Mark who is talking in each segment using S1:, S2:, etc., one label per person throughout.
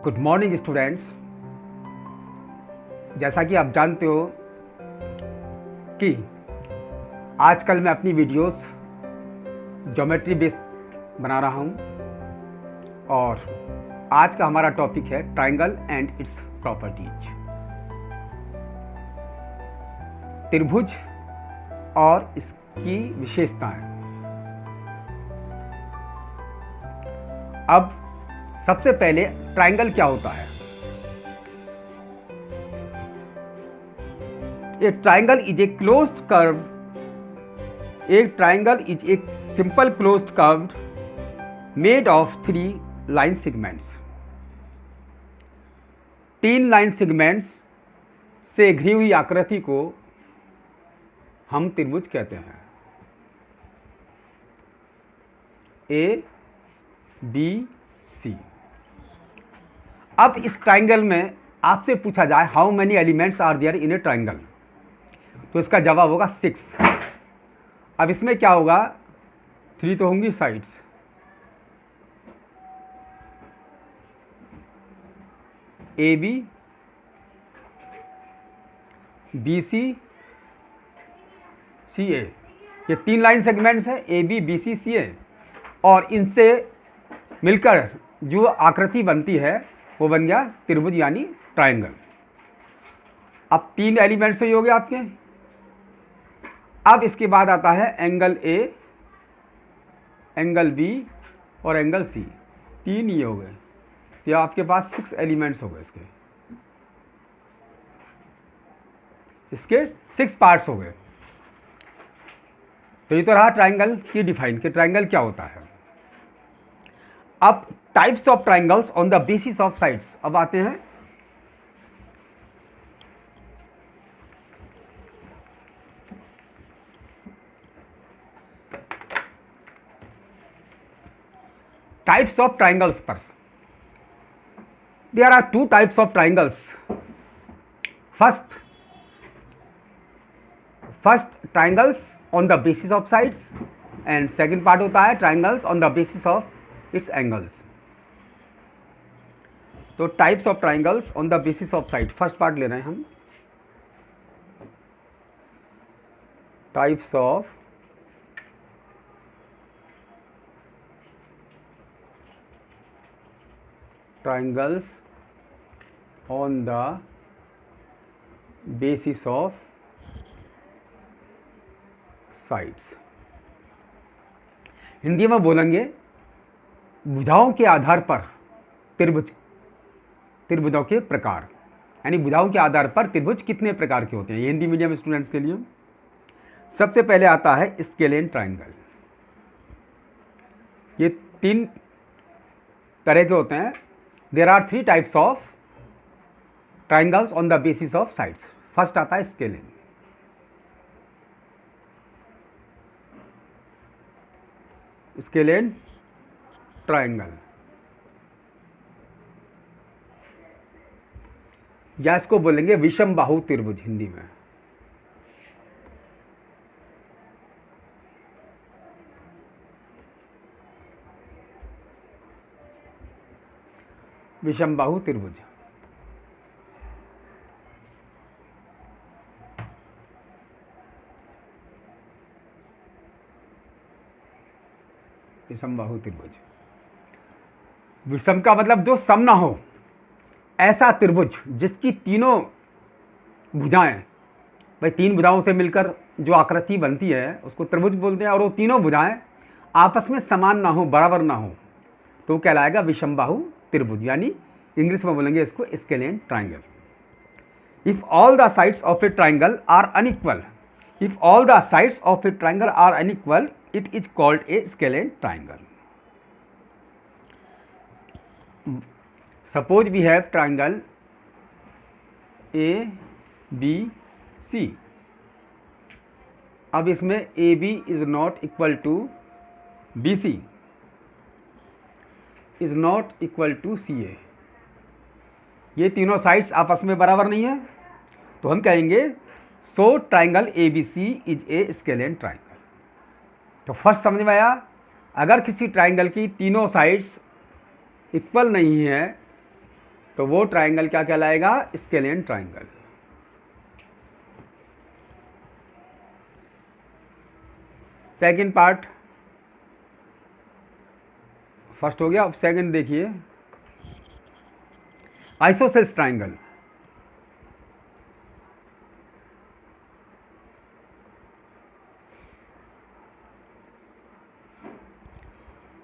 S1: Good morning students. जैसा कि आप जानते हो कि आजकल मैं अपनी वीडियोस ज्योमेट्री बेस्ड बना रहा हूं और आज का हमारा टॉपिक है ट्रायंगल एंड इट्स प्रॉपर्टीज। त्रिभुज और इसकी विशेषताएं। अब सबसे पहले ट्रायंगल क्या होता है? A triangle is a closed curve. A triangle is a simple closed curve made of 3 line segments. 3 line segments से घिरी हुई आकृति को हम त्रिभुज कहते हैं। A B C. अब इस ट्रायंगल में आपसे पूछा जाए how many elements are there in a triangle, तो इसका जवाब होगा 6। अब इसमें क्या होगा, 3 तो होंगी sides, A B, B C, C A. ये 3 लाइन सेगमेंट्स है, ए बी बी सी सी ए, और इनसे मिलकर जो आकृति बनती है वो बन गया त्रिभुज यानी ट्रायंगल। अब 3 एलिमेंट्स ही हो गए आपके। अब इसके बाद आता है एंगल ए, एंगल बी और एंगल सी। 3 ये हो गए, तो आपके पास 6 एलिमेंट्स हो गए। इसके 6 पार्ट्स हो गए। तो ये तो रहा ट्रायंगल की डिफाइन कि ट्रायंगल क्या होता है। अब types of triangles on the basis of sides. अब आते हैं टाइप्स ऑफ ट्रायंगल्स पर। There are 2 types of triangles. First triangles on the basis of sides and second part होता है triangles on the basis of its angles. तो types of triangles on the basis of side, first part ले रहे हैं हम। Types of triangles on the basis of sides. Hindi में बोलेंगे भुजाओं के आधार पर त्रिभुजों के प्रकार, यानी भुजाओं के आधार पर त्रिभुज कितने प्रकार के होते हैं। ये हिंदी मीडियम स्टूडेंट्स के लिए सबसे पहले आता है स्केलेन ट्रायंगल। ये 3 तरह के होते हैं। There are 3 types of triangles on the basis of sides. First आता है स्केलेन। स्केलेन ट्रायंगल, या इसको बोलेंगे विषम बाहु त्रिभुज हिंदी में। विषम बाहु त्रिभुज। विषम बाहु त्रिभुज। विषम का मतलब जो सम ना हो, ऐसा त्रिभुज जिसकी तीनों भुजाएं, भाई 3 भुजाओं से मिलकर जो आकृति बनती है उसको त्रिभुज बोलते हैं, और वो तीनों भुजाएं आपस में समान ना हो, बराबर ना हो, तो कहलाएगा विषमबाहु त्रिभुज, यानी इंग्लिश में बोलेंगे इसको scalene triangle. If all the sides of a triangle are unequal, if all the sides of a triangle are unequal, it is called a scalene triangle. Suppose we have triangle A B C। अब इसमें AB is not equal to BC is not equal to CA। ये तीनों sides आपस में बराबर नहीं है, तो हम कहेंगे so triangle ABC is a scalene triangle. तो फर्स्ट समझ में आया, अगर किसी ट्राइंगल की तीनों साइड्स इक्वल नहीं है तो वो ट्राइंगल क्या कहलाएगा? Scalene triangle. Second part first हो गया। अब सेकंड देखिए, आइसोसेल्स ट्राइंगल।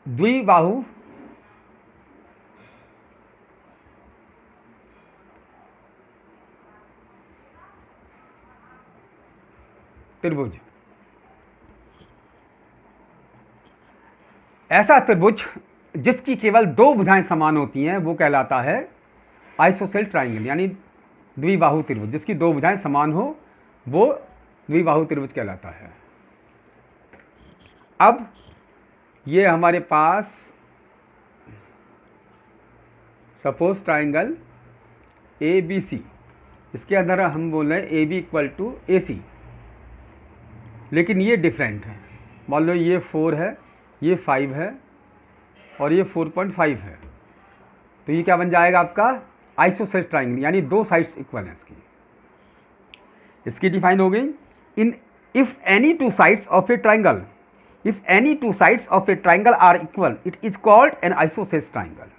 S1: द्विबाहु त्रिभुज। ऐसा त्रिभुज जिसकी केवल दो भुजाएं समान होती हैं वो कहलाता है आइसोसेल ट्राइंगल, यानी द्विबाहु त्रिभुज। जिसकी दो भुजाएं समान हो वो द्विबाहु त्रिभुज कहलाता है। अब ये हमारे पास suppose triangle A B C, इसके अंदर हम बोल रहे हैं A B equal to A C, लेकिन ये डिफरेंट है। मान लो ये 4 है, ये 5 है और ये 4.5 है, तो ये क्या बन जाएगा आपका? आइसोसेल्स ट्राइंगल, यानी दो साइड्स इक्वल हैं इसकी डिफाइन हो गई। In if any two sides of a triangle, if any two sides of a triangle are equal, it is called an isosceles triangle.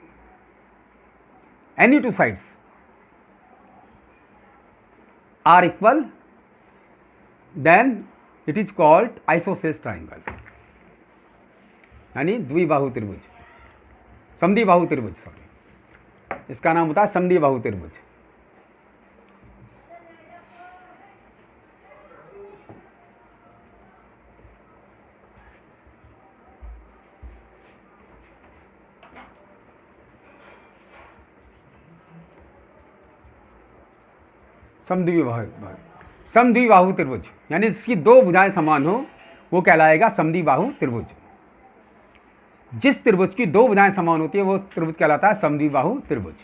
S1: Any two sides are equal, then it is called isosceles triangle, यानी द्विबाहु त्रिभुज, समद्विबाहु त्रिभुज। Sorry, इसका नाम होता है समद्विबाहु त्रिभुज। समद्विबाहु त्रिभुज यानी इसकी दो भुजाएं समान हो वो कहलाएगा समद्विबाहु त्रिभुज। जिस त्रिभुज की दो भुजाएं समान होती है वो त्रिभुज कहलाता है समद्विबाहु त्रिभुज।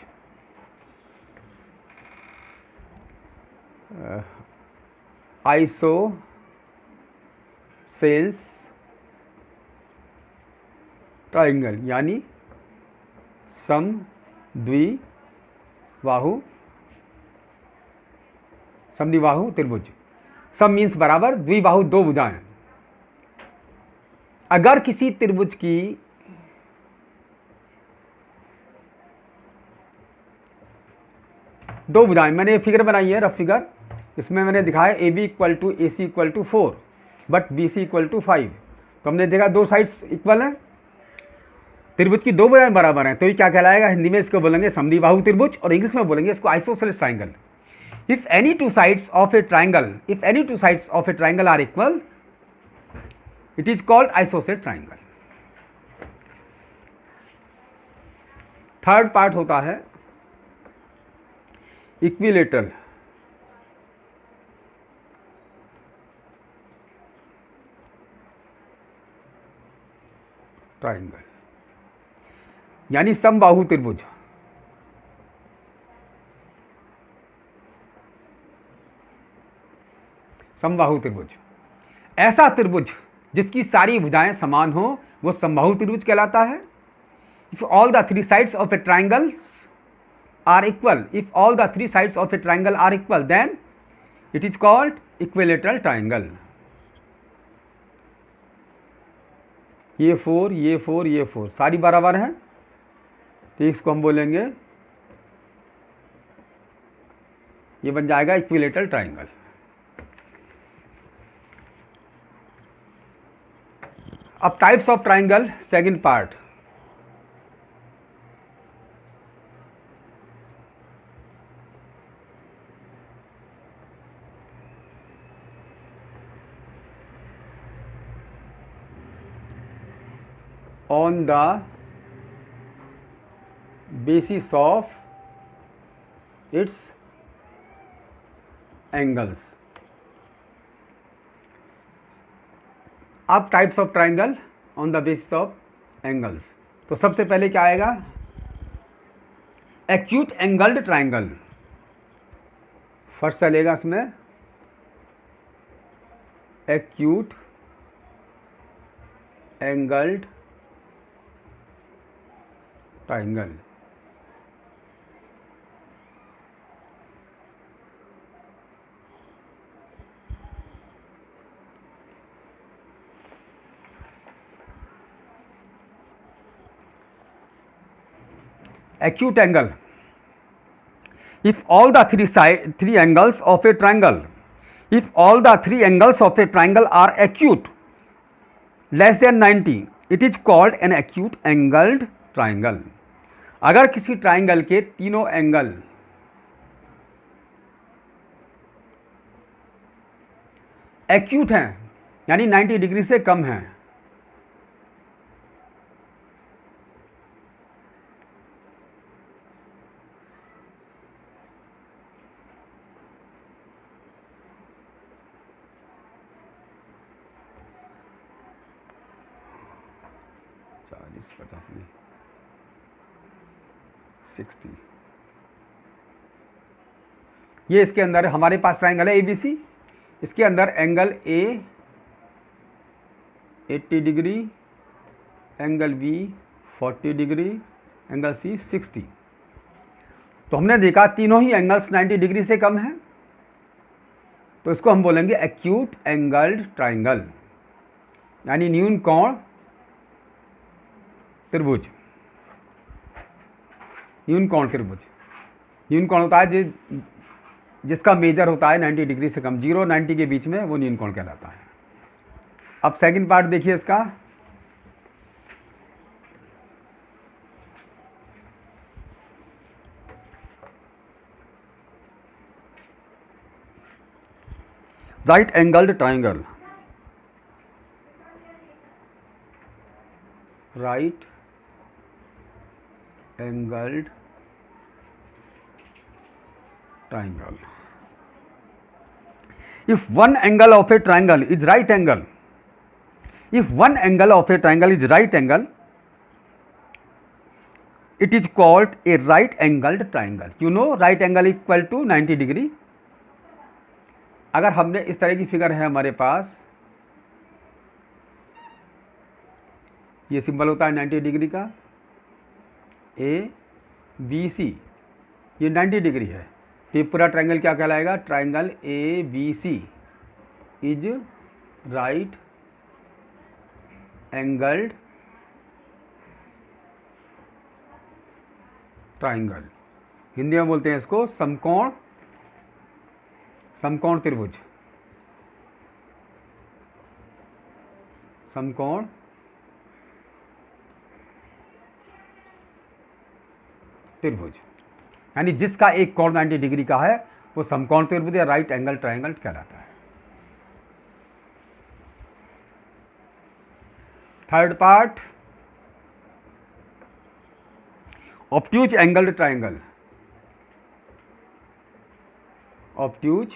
S1: आइसोसेल्स ट्राइंगल यानी समद्विबाहु त्रिभुज। सम मीन्स बराबर, द्विबाहु दो भुजाएं। अगर किसी त्रिभुज की दो भुजाएं, मैंने ये फिगर बनाई है रफ फिगर, इसमें मैंने दिखाया A B equal to A C equal to 4 but B C equal to 5, तो हमने देखा दो साइड्स इक्वल हैं, त्रिभुज की दो भुजाएं बराबर हैं, तो ये क्या कहलाएगा? हिंदी में इसको बोलेंगे समद्विबाहु त्रिभुज और इंग्लिश में बोलेंगे इसको isosceles triangle. If any two sides of a triangle are equal, it is called isosceles triangle. Third part होता है इक्विलेटरल ट्राइंगल यानी समबाहु त्रिभुज। समबाहु त्रिभुज ऐसा त्रिभुज जिसकी सारी भुजाएं समान हो वो समबाहु त्रिभुज कहलाता है। If all the three sides of a triangle are equal, if all the three sides of a triangle are equal, then it is called equilateral triangle. ये 4 ये 4 ये 4 सारी बराबर है, तो इसको हम बोलेंगे, ये बन जाएगा इक्विलेटरल ट्राइंगल। अब types of triangle second part. On the basis of its angles. अब types of triangle on the basis of angles, तो सबसे पहले क्या आएगा? एक्यूट एंगल्ड ट्राइंगल फर्स्ट चलेगा इसमें। Acute angled triangle acute angle. If all the three angles of a triangle, if all the three angles of a triangle are acute, less than 90, it is called an acute angled triangle. अगर किसी triangle के तीनों angle acute हैं, यानी 90 degree से कम हैं, ये इसके अंदर हमारे पास ट्राइंगल है ABC, इसके अंदर angle A 80 degree, angle B 40 degree, angle C 60। तो हमने देखा तीनों ही एंगल्स 90 डिग्री से कम हैं, तो इसको हम बोलेंगे एक्यूट एंगल्ड ट्राइंगल, यानी न्यून कोण त्रिभुज। न्यून कोण त्रिभुज, न्यून कोण होता है जिसका मेजर होता है 90 डिग्री से कम, 0 90 के बीच में, वो न्यून कोण कहलाता है। अब सेकंड पार्ट देखिए इसका, right angled triangle. Right angled triangle. If one angle of a triangle is right angle, if one angle of a triangle is right angle, it is called a right angled triangle. You know right angle equal to 90 degree. अगर हमने इस तरह की figure है हमारे पास, ये symbol होता है 90 डिग्री का, ABC, ये 90 डिग्री है, ये पूरा ट्रायंगल क्या कहलाएगा? Triangle ABC is right angled triangle. Hindi में बोलते हैं इसको समकोण, समकोण त्रिभुज, समकोण त्रिभुज, यानी जिसका एक कोण 90 डिग्री का है वो समकोण त्रिभुज या राइट एंगल ट्रायंगल कहलाता है। Third part, obtuse angled triangle. Obtuse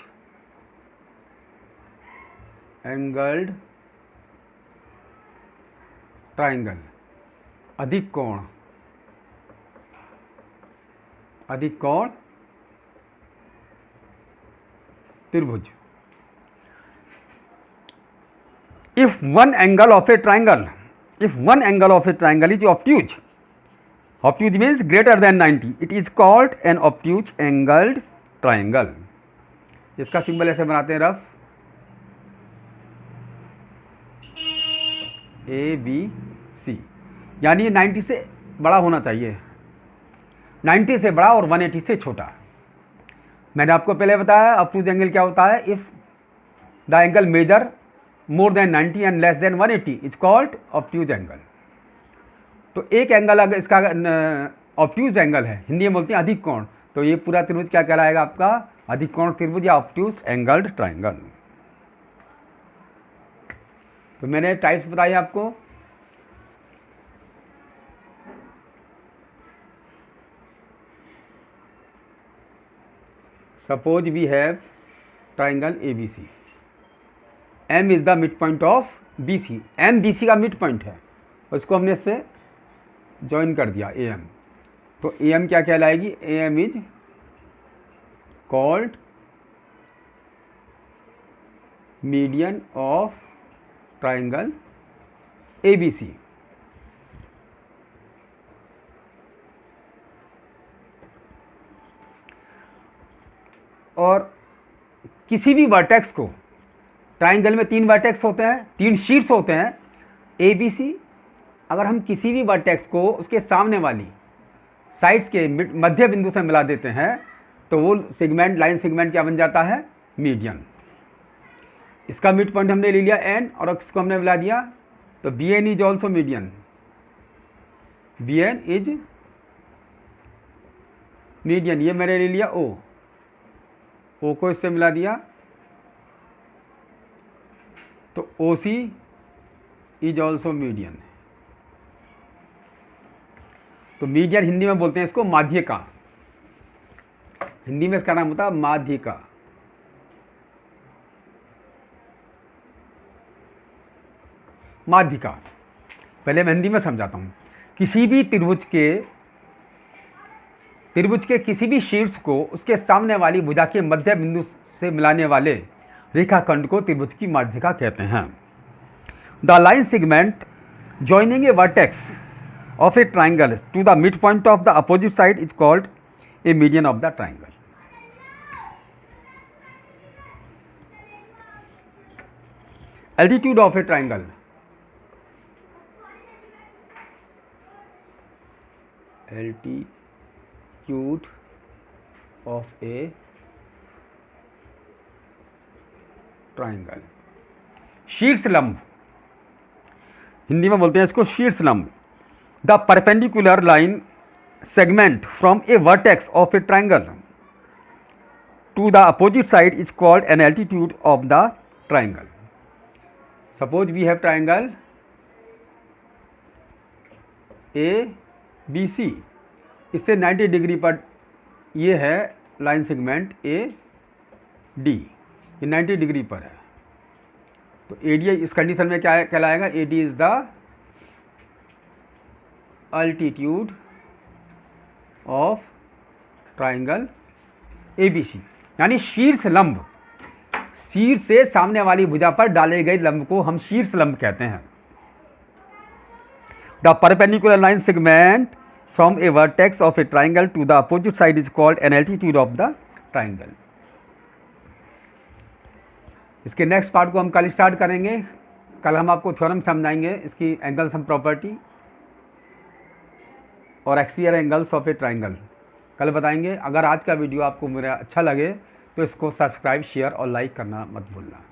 S1: angled triangle, अधिक कोण, अधिक कोण त्रिभुज। If one angle of a triangle, if one angle of a triangle is obtuse, obtuse means greater than 90, it is called an obtuse angled triangle. इसका symbol ऐसे बनाते हैं rough, ABC, यानी 90 से बड़ा होना चाहिए, 90 से बड़ा और 180 से छोटा। मैंने आपको पहले बताया ऑब्ट्यूज एंगल क्या होता है, if the angle measure more than 90 and less than 180 is called obtuse angle. तो एक एंगल अगर इसका ऑब्ट्यूज एंगल है, हिंदी में बोलते हैं अधिक कोण, तो ये पूरा त्रिभुज क्या कहलाएगा आपका? अधिक कोण त्रिभुज या ऑब्ट्यूज एंगल्ड ट्रायंगल। तो मैंने टाइप्स बताई आपको, suppose we have triangle ABC, M is the mid point of BC, M BC का मिड पॉइंट है, उसको हमने इससे ज्वाइन कर दिया AM, तो AM क्या कहलाएगी? AM is called median of triangle ABC। और किसी भी वर्टेक्स को, ट्राइंगल में 3 वर्टेक्स होते हैं, 3 शीर्ष होते हैं ABC, अगर हम किसी भी वर्टेक्स को उसके सामने वाली साइड्स के मध्य बिंदु से मिला देते हैं तो वो सेगमेंट, लाइन सेगमेंट क्या बन जाता है? मीडियन। इसका मिड पॉइंट हमने ले लिया एन और इसको हमने मिला दिया, तो B N is also median. B N is median, ये मैंने ले लिया ओ, ओ को इससे मिला दिया तो ओ सी इज ऑल्सो मीडियन। तो मीडियन हिंदी में बोलते हैं इसको माध्यिका, हिंदी में इसका नाम होता है माध्यिका। माध्यिका पहले मैं हिंदी में समझाता हूं। किसी भी त्रिभुज के किसी भी शीर्ष को उसके सामने वाली भुजा के मध्य बिंदु से मिलाने वाले रेखाखंड को त्रिभुज की माध्यिका कहते हैं। The line segment joining A vertex of a triangle to the midpoint of the opposite side is called a median of the triangle. Altitude of a triangle. Altitude of a triangle. शीर्ष लंब, हिंदी में बोलते हैं इसको शीर्ष लंब। The perpendicular line segment from a vertex of a triangle to the opposite side is called an altitude of the triangle. Suppose we have triangle A B C, इससे 90 degree पर ये है लाइन सेगमेंट A D, ये 90 degree पर है, तो AD इस condition में क्या कहलाएगा? AD is the altitude of triangle ABC, यानी शीर्ष लंब, शीर्ष से सामने वाली भुजा पर डाले गए लंब को हम शीर्ष लंब कहते हैं। The perpendicular line segment from a vertex of a triangle to the opposite side is called an altitude of the triangle. इसके नेक्स्ट पार्ट को हम कल स्टार्ट करेंगे। कल हम आपको थ्योरम समझाएंगे, इसकी एंगल सम प्रॉपर्टी और exterior angles of a triangle कल बताएंगे। अगर आज का वीडियो आपको मेरा अच्छा लगे तो इसको सब्सक्राइब, शेयर और लाइक करना मत भूलना।